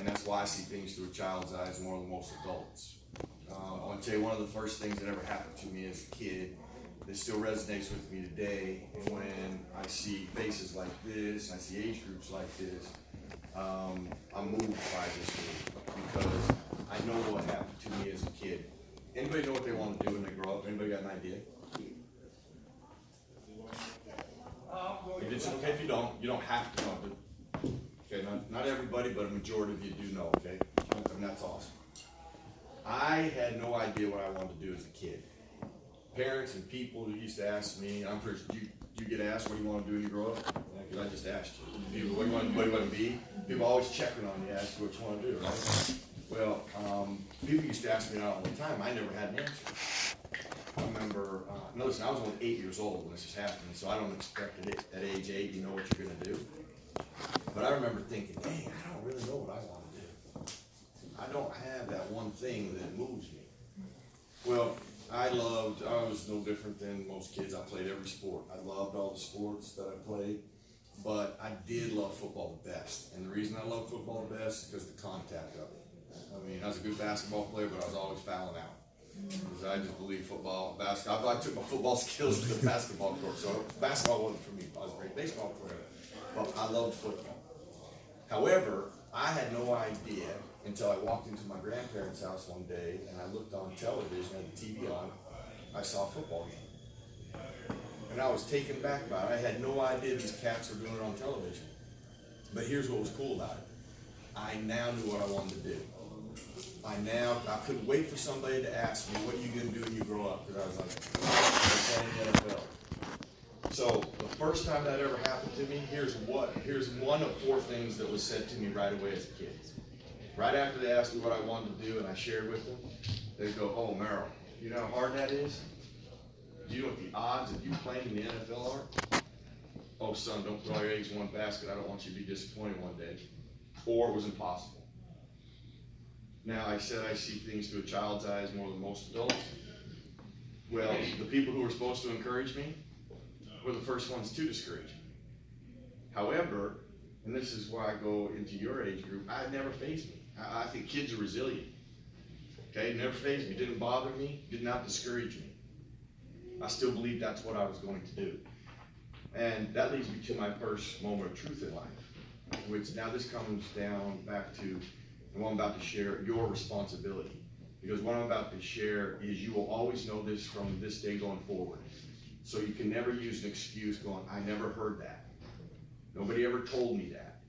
and that's why I see things through a child's eyes more than most adults. I want to tell you one of the first things that ever happened to me as a kid that still resonates with me today, and when I see faces like this, and I see age groups like this, I'm moved by this group because I know what happened to me as a kid. Anybody know what they want to do when they grow up? Anybody got an idea? It's okay if you don't. You don't have to know. But, okay, not everybody, but a majority of you do know, okay? And that's awesome. I had no idea what I wanted to do as a kid. Parents and people who used to ask me, I'm pretty sure, do you get asked what do you want to do when you grow up? Because I just asked you. People, what do you want to be? People always checking on you, ask you what you want to do, right? Well, people used to ask me that all the time. I never had an answer. I remember, no, listen, I was only 8 years old when this was happening, so I don't expect at age 8 you know what you're going to do. But I remember thinking, dang, I don't really know what I want to do. I don't have that one thing that moves me. Well, I was no different than most kids. I played every sport. I loved all the sports that I played, but I did love football the best. And the reason I love football the best is because of the contact of it. I mean, I was a good basketball player, but I was always fouling out. Because I just believe basketball, I took my football skills to the basketball court, so basketball wasn't for me. I was a great baseball player, but I loved football. However, I had no idea until I walked into my grandparents' house one day and I looked on television, had the TV on, I saw a football game. And I was taken back by it. I had no idea these cats were doing it on television. But here's what was cool about it. I now knew what I wanted to do. I couldn't wait for somebody to ask me, what are you going to do when you grow up? Because I was like, I'm playing NFL. So the first time that ever happened to me, here's one of 4 things that was said to me right away as a kid. Right after they asked me what I wanted to do and I shared with them, they go, oh, Merril, you know how hard that is? Do you know what the odds of you playing in the NFL are? Oh, son, don't throw your eggs in one basket. I don't want you to be disappointed one day. Or it was impossible. Now, I said I see things through a child's eyes more than most adults. Well, the people who were supposed to encourage me were the first ones to discourage me. However, and this is why I go into your age group, it never fazed me. I think kids are resilient. Okay, it never fazed me, didn't bother me, did not discourage me. I still believe that's what I was going to do. And that leads me to my first moment of truth in life, which now this comes down back to what I'm about to share, your responsibility. Because what I'm about to share is you will always know this from this day going forward. So you can never use an excuse going, I never heard that. Nobody ever told me that.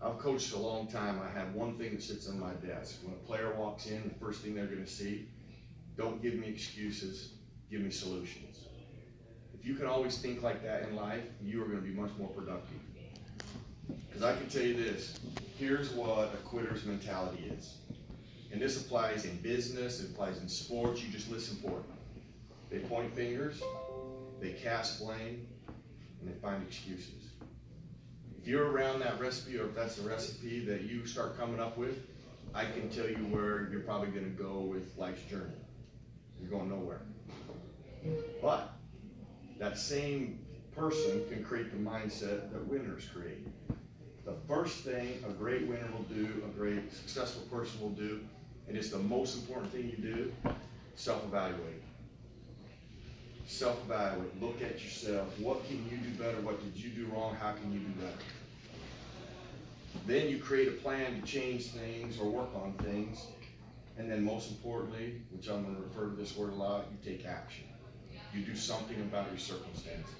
I've coached a long time. I have one thing that sits on my desk. When a player walks in, the first thing they're going to see, don't give me excuses, give me solutions. If you can always think like that in life, you are going to be much more productive. Because I can tell you this, here's what a quitter's mentality is. And this applies in business, it applies in sports, you just listen for it. They point fingers, they cast blame, and they find excuses. If you're around that recipe, or if that's the recipe that you start coming up with, I can tell you where you're probably going to go with life's journey. You're going nowhere. But that same person can create the mindset that winners create. The first thing a great winner will do, a great successful person will do, and it's the most important thing you do, self-evaluate. Self-evaluate. Look at yourself. What can you do better? What did you do wrong? How can you do better? Then you create a plan to change things or work on things. And then most importantly, which I'm going to refer to this word a lot, you take action. You do something about your circumstances.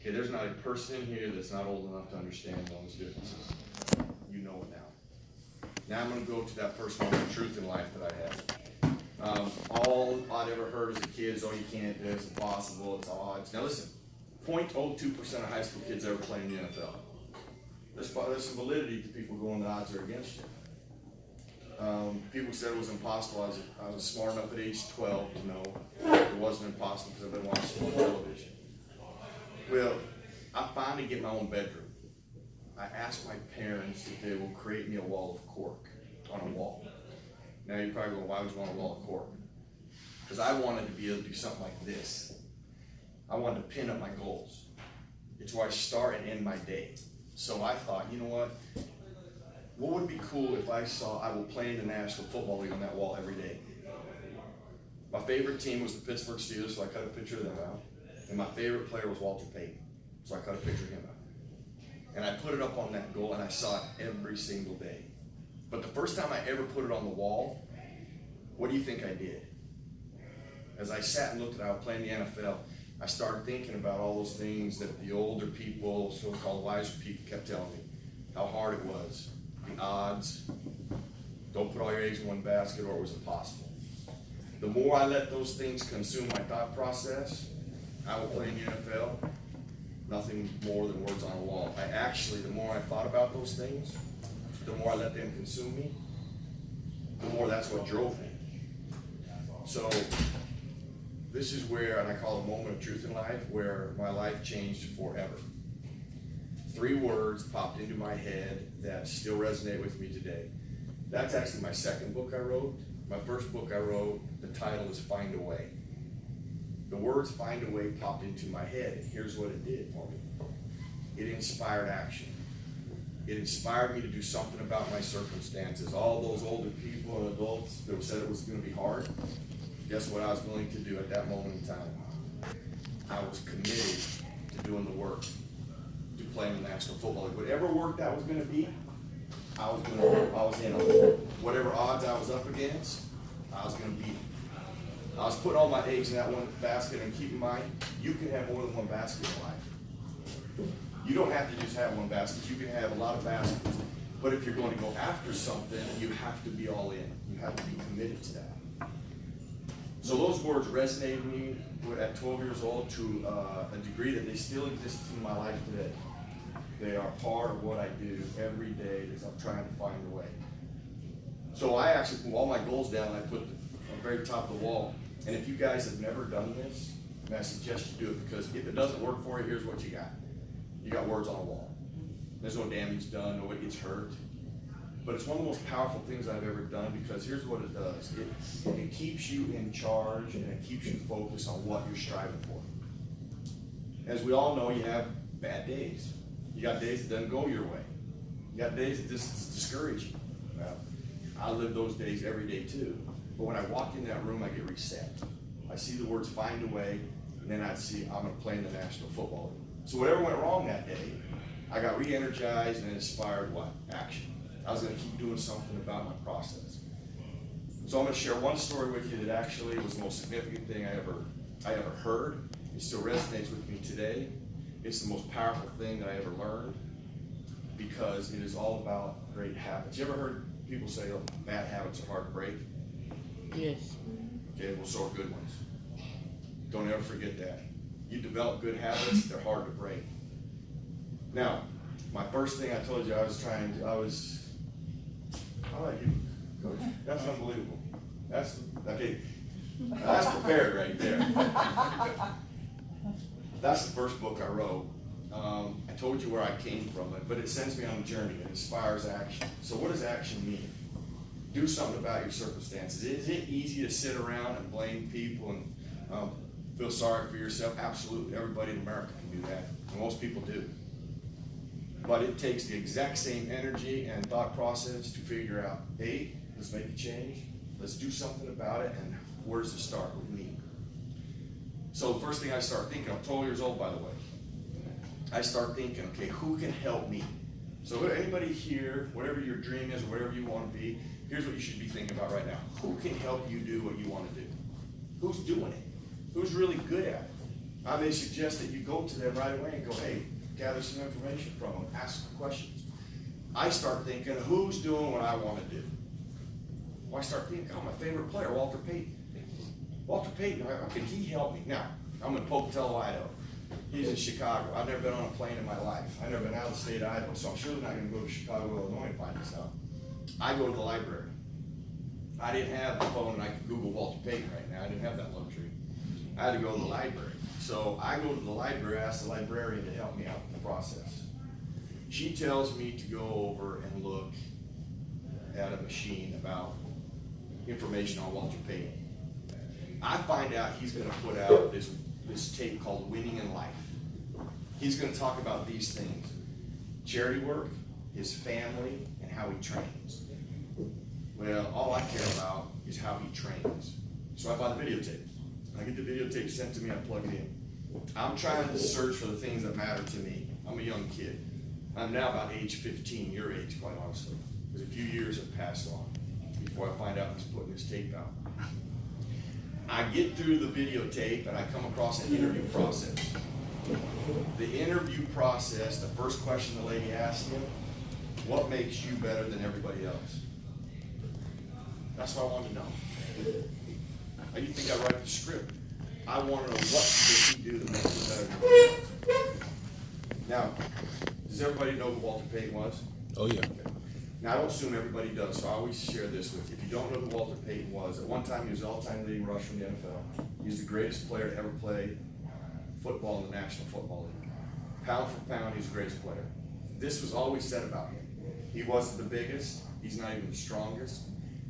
Okay, there's not a person in here that's not old enough to understand one's differences. You know it now. Now I'm going to go to that first moment of truth in life that I had. All I'd ever heard as a kid is, oh, you can't do it, it's impossible, it's odds. Now listen, 0.02% of high school kids ever play in the NFL. There's some validity to people going the odds are against you. People said it was impossible. I was smart enough at age 12 to know it wasn't impossible because I've been watching on television. Well, I finally get my own bedroom. I asked my parents if they will create me a wall of cork on a wall. Now you're probably going, why would you want a wall of cork? Because I wanted to be able to do something like this. I wanted to pin up my goals. It's where I start and end my day. So I thought, you know what? what would be cool if I saw I will play in the National Football League on that wall every day? My favorite team was the Pittsburgh Steelers, so I cut a picture of them out. And my favorite player was Walter Payton, so I cut a picture of him out. And I put it up on that goal, and I saw it every single day. But the first time I ever put it on the wall, what do you think I did? As I sat and looked at it, I was playing the NFL, I started thinking about all those things that the older people, so-called wiser people, kept telling me. How hard it was, the odds, don't put all your eggs in one basket or it was impossible. The more I let those things consume my thought process, I will play in the NFL, nothing more than words on a wall. The more I thought about those things, the more I let them consume me, the more that's what drove me. So this is where, and I call it a moment of truth in life, where my life changed forever. 3 words popped into my head that still resonate with me today. That's actually my second book I wrote. My first book I wrote, the title is Find a Way. The words find a way popped into my head, and here's what it did for me. It inspired action. It inspired me to do something about my circumstances. All those older people and adults that said it was going to be hard, guess what I was willing to do at that moment in time? I was committed to doing the work, to playing the National Football League. Whatever work that was going to be, I was in on it. Whatever odds I was up against, I was going to beat it. I was putting all my eggs in that one basket, and keep in mind, you can have more than one basket in life. You don't have to just have one basket. You can have a lot of baskets. But if you're going to go after something, you have to be all in. You have to be committed to that. So those words resonated with me at 12 years old to a degree that they still exist in my life today. They are part of what I do every day as I'm trying to find a way. So I actually put all my goals down and I put them on the very top of the wall. And if you guys have never done this, I suggest you do it, because if it doesn't work for you, here's what you got. You got words on a wall. There's no damage done, nobody gets hurt. But it's one of the most powerful things I've ever done, because here's what it does. It keeps you in charge, and it keeps you focused on what you're striving for. As we all know, you have bad days. You got days that doesn't go your way. You got days that just discourage you. Well, I live those days every day too. But when I walk in that room, I get reset. I see the words find a way, and then I see I'm going to play in the National Football League. So whatever went wrong that day, I got re-energized and inspired what? Action. I was going to keep doing something about my process. So I'm going to share one story with you that actually was the most significant thing I ever heard. It still resonates with me today. It's the most powerful thing that I ever learned, because it is all about great habits. You ever heard people say, oh, bad habits are hard to break? Yes. Okay, well, so are good ones. Don't ever forget that. You develop good habits, they're hard to break. Now, my first thing I told you how about you, Coach? That's unbelievable. That's prepared right there. That's the first book I wrote. I told you where I came from, but it sends me on a journey. It inspires action. So what does action mean? Do something about your circumstances. Is it easy to sit around and blame people and feel sorry for yourself? Absolutely. Everybody in America can do that. And most people do. But it takes the exact same energy and thought process to figure out, hey, let's make a change. Let's do something about it. And where does it start? With me. So the first thing I start thinking, I'm 12 years old, by the way. I start thinking, okay, who can help me? So anybody here, whatever your dream is, or whatever you want to be, here's what you should be thinking about right now. Who can help you do what you want to do? Who's doing it? Who's really good at it? I may suggest that you go to them right away and go, hey, gather some information from them, ask some questions. I start thinking, who's doing what I want to do? Well, I start thinking, oh, my favorite player, Walter Payton. Walter Payton, can he help me? Now, I'm in Pocatello, Idaho. He's in Chicago. I've never been on a plane in my life. I've never been out of the state of Idaho, so I'm surely not going to go to Chicago, Illinois and find this out. I go to the library. I didn't have the phone and I could Google Walter Payton right now. I didn't have that luxury. I had to go to the library. So I go to the library, ask the librarian to help me out with the process. She tells me to go over and look at a machine about information on Walter Payton. I find out he's going to put out this tape called Winning in Life. He's going to talk about these things: charity work, his family, and how he trains. Well, all I care about is how he trains. So I buy the videotape. I get the videotape sent to me, I plug it in. I'm trying to search for the things that matter to me. I'm a young kid. I'm now about age 15, your age, quite honestly. Because a few years have passed on before I find out he's putting his tape out. I get through the videotape and I come across an interview process. The interview process, the first question the lady asked him, what makes you better than everybody else? That's what I want to know. How do you think I write the script? I want to know what does he do that makes him better than everybody else. Now, does everybody know who Walter Payton was? Oh, yeah. Okay. Now, I don't assume everybody does, so I always share this with you. If you don't know who Walter Payton was, at one time he was the all-time leading rusher in the NFL. He was the greatest player to ever play football in the National Football League. Pound for pound, he's the greatest player. This was always said about him. He wasn't the biggest. He's not even the strongest.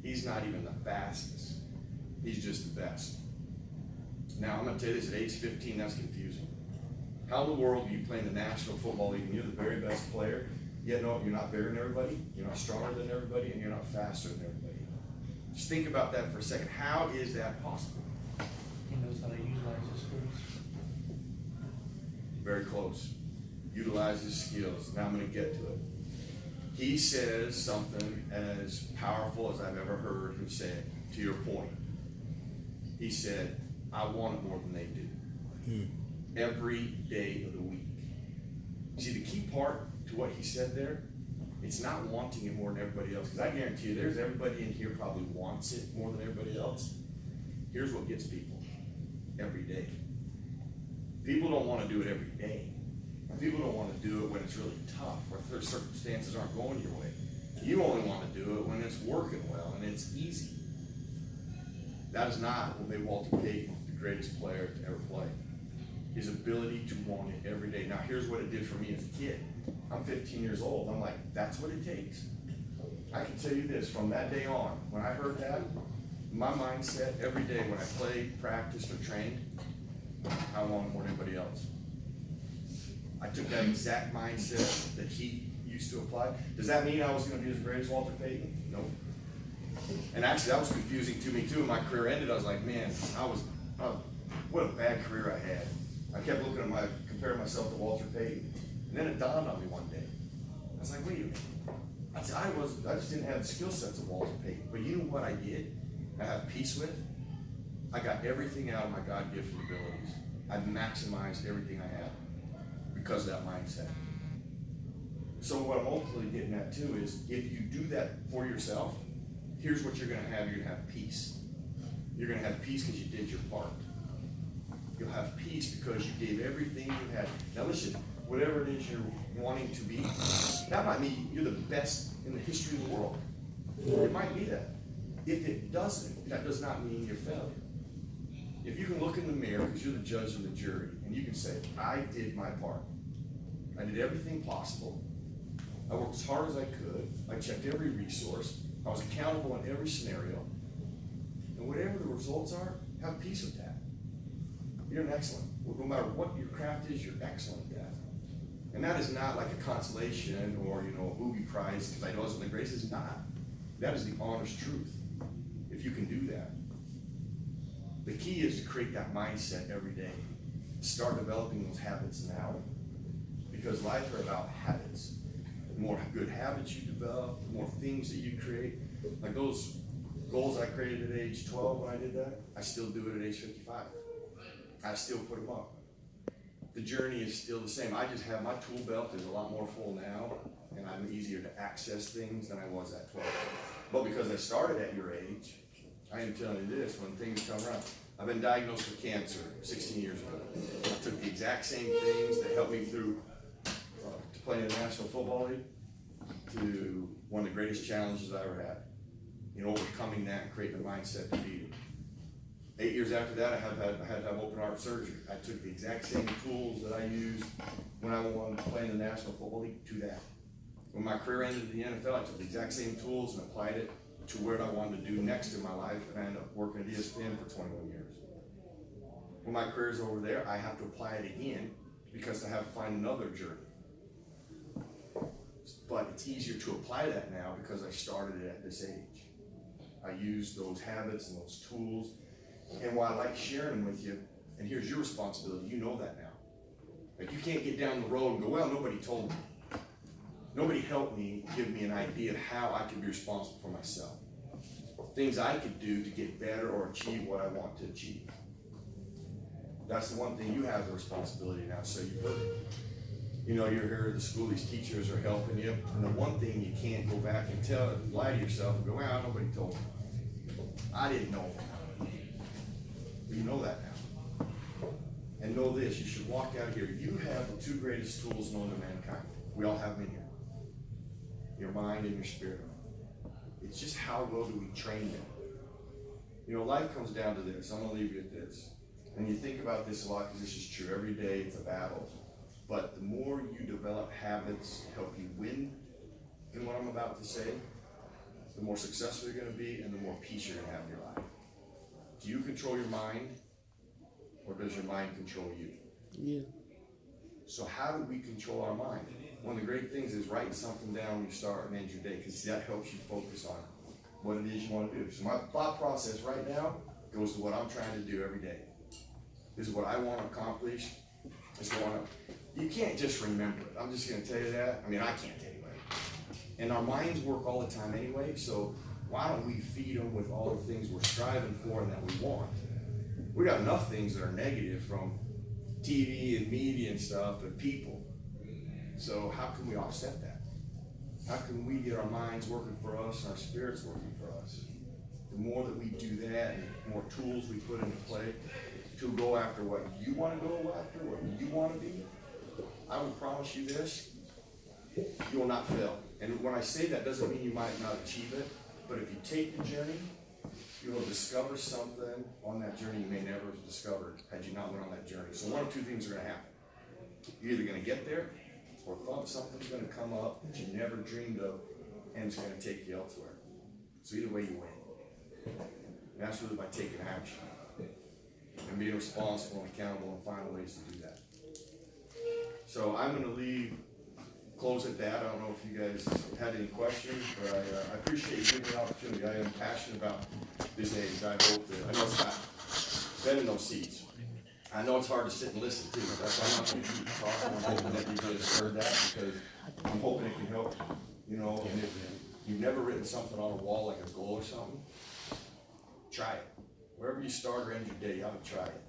He's not even the fastest. He's just the best. Now, I'm going to tell you this, at age 15, that's confusing. How in the world do you play in the National Football League and you're the very best player, yet no, you're not bigger than everybody, you're not stronger than everybody, and you're not faster than everybody? Just think about that for a second. How is that possible? He knows how to utilize his skills. Very close. Utilize his skills. Now I'm going to get to it. He says something as powerful as I've ever heard him say it, to your point. He said, I want it more than they do. Every day of the week. See, the key part to what he said there, it's not wanting it more than everybody else, because I guarantee you there's everybody in here probably wants it more than everybody else. Here's what gets people. Every day. People don't want to do it every day. People don't want to do it when it's really tough, or if their circumstances aren't going your way. You only want to do it when it's working well and it's easy. That is not what made Walter Payton the greatest player to ever play. His ability to want it every day. Now here's what it did for me as a kid. I'm 15 years old. I'm like, that's what it takes. I can tell you this, from that day on, when I heard that, my mindset every day when I played, practiced, or trained, I wanted more than anybody else. I took that exact mindset that he used to apply. Does that mean I was going to be as great as Walter Payton? No. And actually, that was confusing to me too. When my career ended, I was like, man, what a bad career I had. I kept looking at comparing myself to Walter Payton. And then it dawned on me one day. I was like, wait a minute. I just didn't have the skill sets of Walter Payton. But you know what I did? I have peace with. I got everything out of my God-gifted abilities. I maximized everything I had because of that mindset. So what I'm ultimately getting at too is, if you do that for yourself, here's what you're going to have. You're going to have peace. You're going to have peace because you did your part. You'll have peace because you gave everything you had. Now listen, whatever it is you're wanting to be, that might mean you're the best in the history of the world. It might be that. If it doesn't, that does not mean you're failure. If you can look in the mirror, because you're the judge and the jury, and you can say, I did my part. I did everything possible. I worked as hard as I could. I checked every resource. I was accountable in every scenario. And whatever the results are, have peace with that. You're an excellent. No matter what your craft is, you're excellent at that. And that is not like a consolation or, a booby prize because I know it's the grace. It's not. That is the honest truth. If you can do that. The key is to create that mindset every day. Start developing those habits now. Because life are about habits. The more good habits you develop, the more things that you create. Like those goals I created at age 12 when I did that, I still do it at age 55. I still put them up. The journey is still the same. I just have my tool belt is a lot more full now, and I'm easier to access things than I was at 12. But because I started at your age, I am telling you this, when things come around, I've been diagnosed with cancer 16 years ago. I took the exact same things that helped me through to play in the National Football League to one of the greatest challenges I ever had in overcoming that and creating a mindset to beat it. 8 years after that, I had to have open heart surgery. I took the exact same tools that I used when I wanted to play in the National Football League to that. When my career ended in the NFL, I took the exact same tools and applied it to what I wanted to do next in my life, and I ended up working at ESPN for 21 years. When my career's over there, I have to apply it again because I have to find another journey. But it's easier to apply that now because I started it at this age. I use those habits and those tools. And while I like sharing them with you, and here's your responsibility, you know that now. Like you can't get down the road and go, well, nobody told me. Nobody helped me give me an idea of how I could be responsible for myself. Things I could do to get better or achieve what I want to achieve. That's the one thing you have the responsibility now, so you've heard it. You know, you're here at the school, these teachers are helping you, and the one thing you can't go back and lie to yourself and go, well, nobody told me. I didn't know. But you know that now. And know this, you should walk out of here. You have the two greatest tools known to mankind. We all have them in here. Your mind and your spirit. It's just how well do we train them. You know, life comes down to this. I'm gonna leave you at this. And you think about this a lot because this is true. Every day it's a battle. But the more you develop habits to help you win in what I'm about to say, the more successful you're gonna be and the more peace you're gonna have in your life. Do you control your mind or does your mind control you? Yeah. So how do we control our mind? One of the great things is writing something down when you start and end your day, because that helps you focus on what it is you want to do. So my thought process right now goes to what I'm trying to do every day. This is what I want to accomplish. You can't just remember it. I'm just going to tell you that. I mean, I can't anyway. And our minds work all the time anyway, so why don't we feed them with all the things we're striving for and that we want? We got enough things that are negative from TV and media and stuff and people. So how can we offset that? How can we get our minds working for us and our spirits working for us? The more that we do that, and the more tools we put into play to go after what you want to go after, what you want to be, I will promise you this, you will not fail. And when I say that, doesn't mean you might not achieve it, but if you take the journey, you will discover something on that journey you may never have discovered had you not went on that journey. So one of two things are going to happen. You're either going to get there, or something's going to come up that you never dreamed of, and it's going to take you elsewhere. So either way, you win. And that's really by taking action and being responsible and accountable and finding ways to do that. So I'm going to close at that. I don't know if you guys had any questions, but I appreciate you giving me the opportunity. I am passionate about this age. I hope that, I know it's not been in those seats. I know it's hard to sit and listen to, but that's why I'm not going to keep talking. I'm hoping that you just heard that because I'm hoping it can help you. You know, and if you've never written something on a wall like a goal or something, try it. Wherever you start or end your day, you ought to try it.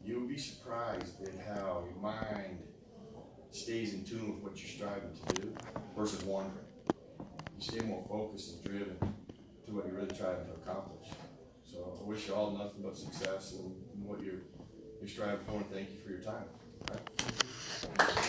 You'll be surprised at how your mind stays in tune with what you're striving to do versus wandering. You stay more focused and driven to what you're really trying to accomplish. So I wish you all nothing but success in what you're striving for, and thank you for your time. All right?